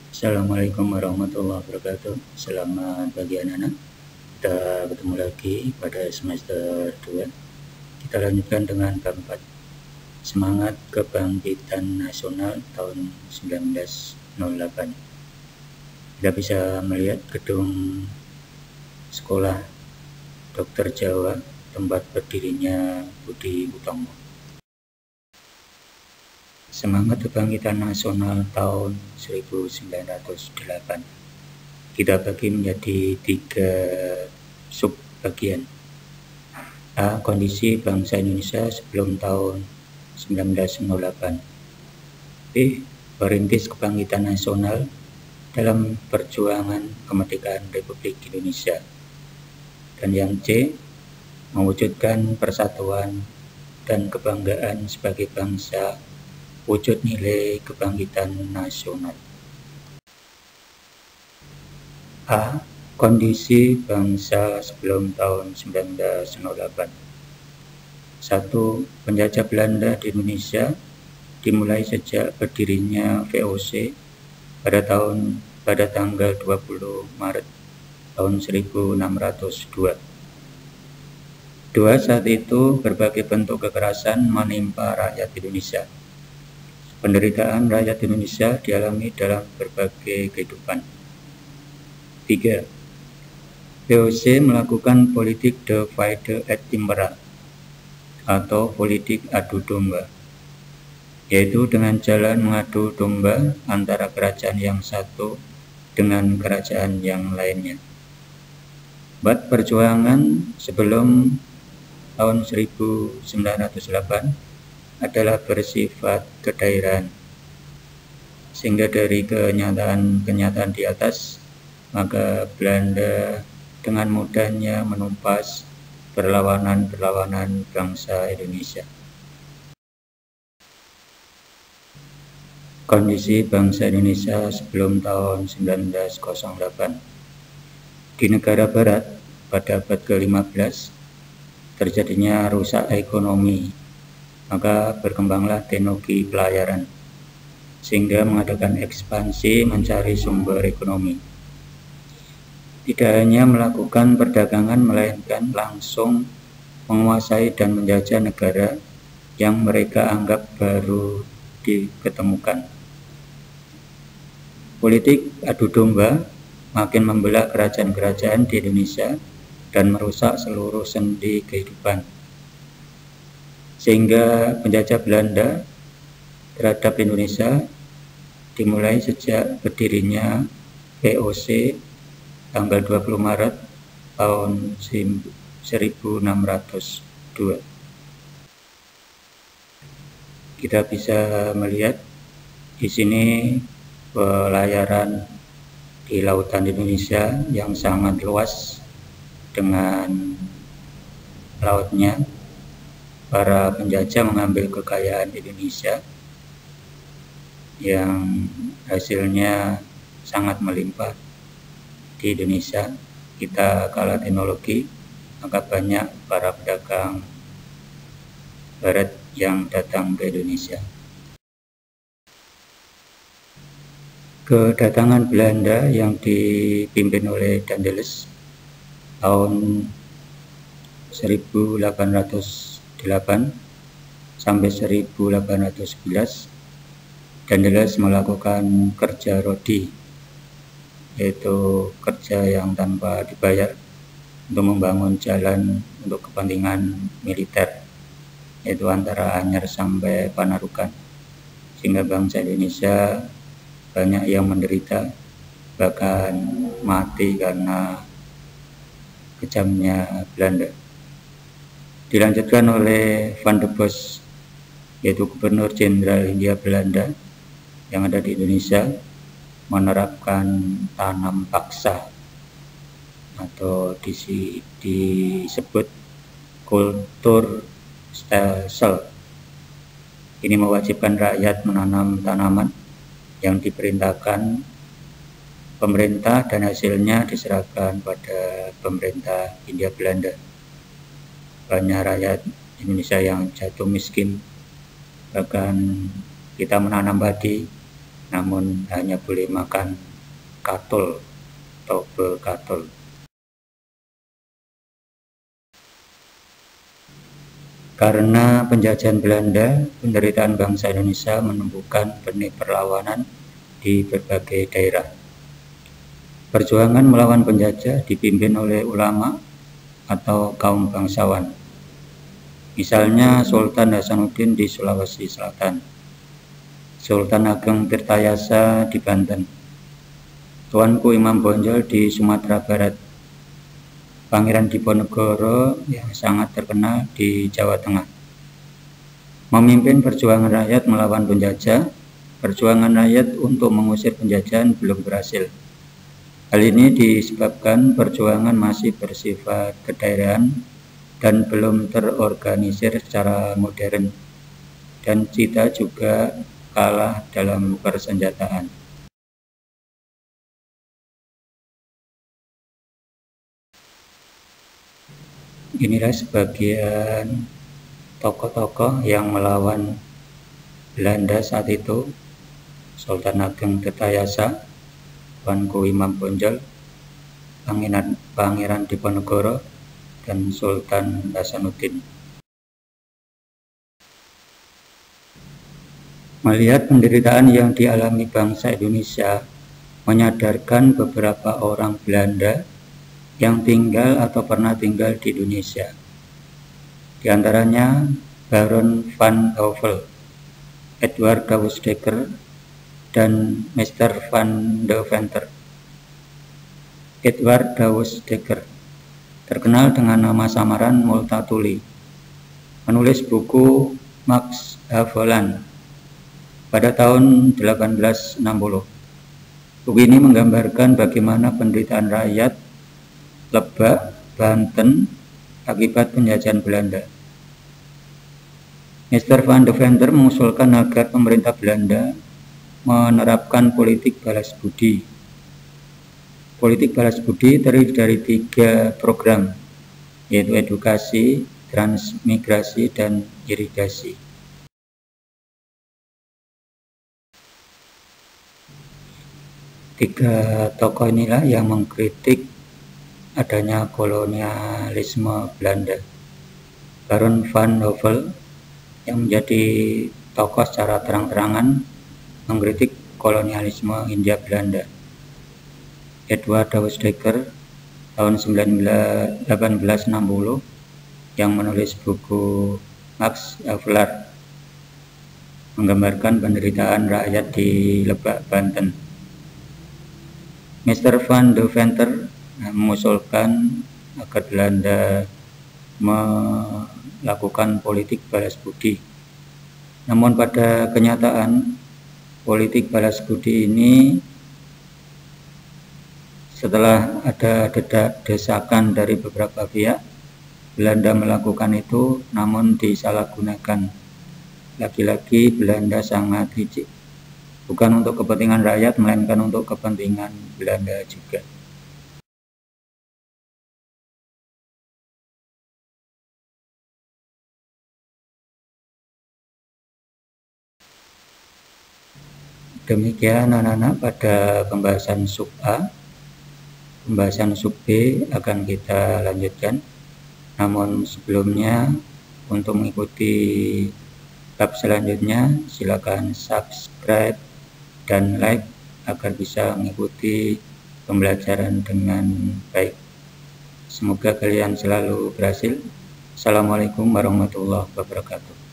Assalamualaikum warahmatullahi wabarakatuh. Selamat pagi anak-anak. Kita bertemu lagi pada semester 2. Kita lanjutkan dengan bab 4. Semangat Kebangkitan Nasional tahun 1908. Kita bisa melihat gedung sekolah Dokter Jawa tempat berdirinya Budi Utomo. Semangat Kebangkitan Nasional tahun 1908 kita bagi menjadi 3 sub bagian. A. Kondisi bangsa Indonesia sebelum tahun 1908. B. Perintis Kebangkitan Nasional dalam perjuangan kemerdekaan Republik Indonesia. Dan yang C. Mewujudkan persatuan dan kebanggaan sebagai bangsa, wujud nilai kebangkitan nasional. A. Kondisi bangsa sebelum tahun 1908. 1. Penjajah Belanda di Indonesia dimulai sejak berdirinya VOC pada tanggal 20 Maret tahun 1602. 2. Saat itu berbagai bentuk kekerasan menimpa rakyat Indonesia. Penderitaan rakyat Indonesia dialami dalam berbagai kehidupan. 3. VOC melakukan politik divide et impera atau politik adu domba, yaitu dengan jalan mengadu domba antara kerajaan yang satu dengan kerajaan yang lainnya. Buat perjuangan sebelum tahun 1908 adalah bersifat kedaerahan, sehingga dari kenyataan di atas, maka Belanda dengan mudahnya menumpas perlawanan bangsa Indonesia. Kondisi bangsa Indonesia sebelum tahun 1908. Di negara barat pada abad ke-15 terjadinya rusak ekonomi, maka berkembanglah teknologi pelayaran, sehingga mengadakan ekspansi mencari sumber ekonomi. Tidak hanya melakukan perdagangan, melainkan langsung menguasai dan menjajah negara yang mereka anggap baru diketemukan. Politik adu domba makin membelah kerajaan-kerajaan di Indonesia dan merusak seluruh sendi kehidupan, sehingga penjajah Belanda terhadap Indonesia dimulai sejak berdirinya VOC tanggal 20 Maret tahun 1602. Kita bisa melihat di sini pelayaran di lautan Indonesia yang sangat luas dengan lautnya. Para penjajah mengambil kekayaan Indonesia yang hasilnya sangat melimpah. Di Indonesia kita kalah teknologi, maka banyak para pedagang barat yang datang ke Indonesia. Kedatangan Belanda yang dipimpin oleh Daendels tahun 1808 sampai 1811, Daendels melakukan kerja rodi, yaitu kerja yang tanpa dibayar untuk membangun jalan untuk kepentingan militer, yaitu antara Anyer sampai Panarukan, sehingga bangsa Indonesia banyak yang menderita, bahkan mati karena kejamnya Belanda. Dilanjutkan oleh Van der Bos, yaitu Gubernur Jenderal Hindia Belanda yang ada di Indonesia, menerapkan tanam paksa atau disebut kultur stelsel. Ini mewajibkan rakyat menanam tanaman yang diperintahkan pemerintah dan hasilnya diserahkan pada pemerintah Hindia Belanda. Banyak rakyat Indonesia yang jatuh miskin, bahkan kita menanam padi namun hanya boleh makan katul atau bekatul. Karena penjajahan Belanda, penderitaan bangsa Indonesia menumbuhkan benih perlawanan di berbagai daerah. Perjuangan melawan penjajah dipimpin oleh ulama atau kaum bangsawan. Misalnya Sultan Hasanuddin di Sulawesi Selatan, Sultan Ageng Tirtayasa di Banten, Tuanku Imam Bonjol di Sumatera Barat, Pangeran Diponegoro yang sangat terkenal di Jawa Tengah. Memimpin perjuangan rakyat melawan penjajah, perjuangan rakyat untuk mengusir penjajahan belum berhasil. Hal ini disebabkan perjuangan masih bersifat kedaerahan dan belum terorganisir secara modern, dan kita juga kalah dalam persenjataan. Inilah sebagian tokoh-tokoh yang melawan Belanda saat itu: Sultan Ageng Tirtayasa, Tuanku Imam Bonjol, Pangeran Diponegoro, dan Sultan Hasanuddin. Melihat penderitaan yang dialami bangsa Indonesia, menyadarkan beberapa orang Belanda yang tinggal atau pernah tinggal di Indonesia. Di antaranya Baron van Hövell, Edward Douwes Dekker, dan Mr. van Deventer. Edward Douwes Dekker terkenal dengan nama samaran Multatuli, menulis buku Max Havelaar pada tahun 1860. Buku ini menggambarkan bagaimana penderitaan rakyat Lebak, Banten akibat penjajahan Belanda. Mr. van Deventer mengusulkan agar pemerintah Belanda menerapkan politik balas budi. Politik balas budi terdiri dari 3 program, yaitu edukasi, transmigrasi, dan irigasi. Tiga tokoh inilah yang mengkritik adanya kolonialisme Belanda. Baron van Hövell yang menjadi tokoh secara terang-terangan mengkritik kolonialisme Hindia Belanda. Edward Douwes Dekker tahun 1860 yang menulis buku Max Havelaar menggambarkan penderitaan rakyat di Lebak, Banten. Mr. van Deventer mengusulkan agar Belanda melakukan politik balas budi. Namun pada kenyataan, politik balas budi ini setelah ada desakan dari beberapa pihak, Belanda melakukan itu, namun disalahgunakan. Lagi-lagi Belanda sangat licik, bukan untuk kepentingan rakyat, melainkan untuk kepentingan Belanda juga. Demikian anak-anak pada pembahasan sub A. Pembahasan sub B akan kita lanjutkan. Namun sebelumnya, untuk mengikuti bab selanjutnya, silakan subscribe dan like agar bisa mengikuti pembelajaran dengan baik. Semoga kalian selalu berhasil. Assalamualaikum warahmatullahi wabarakatuh.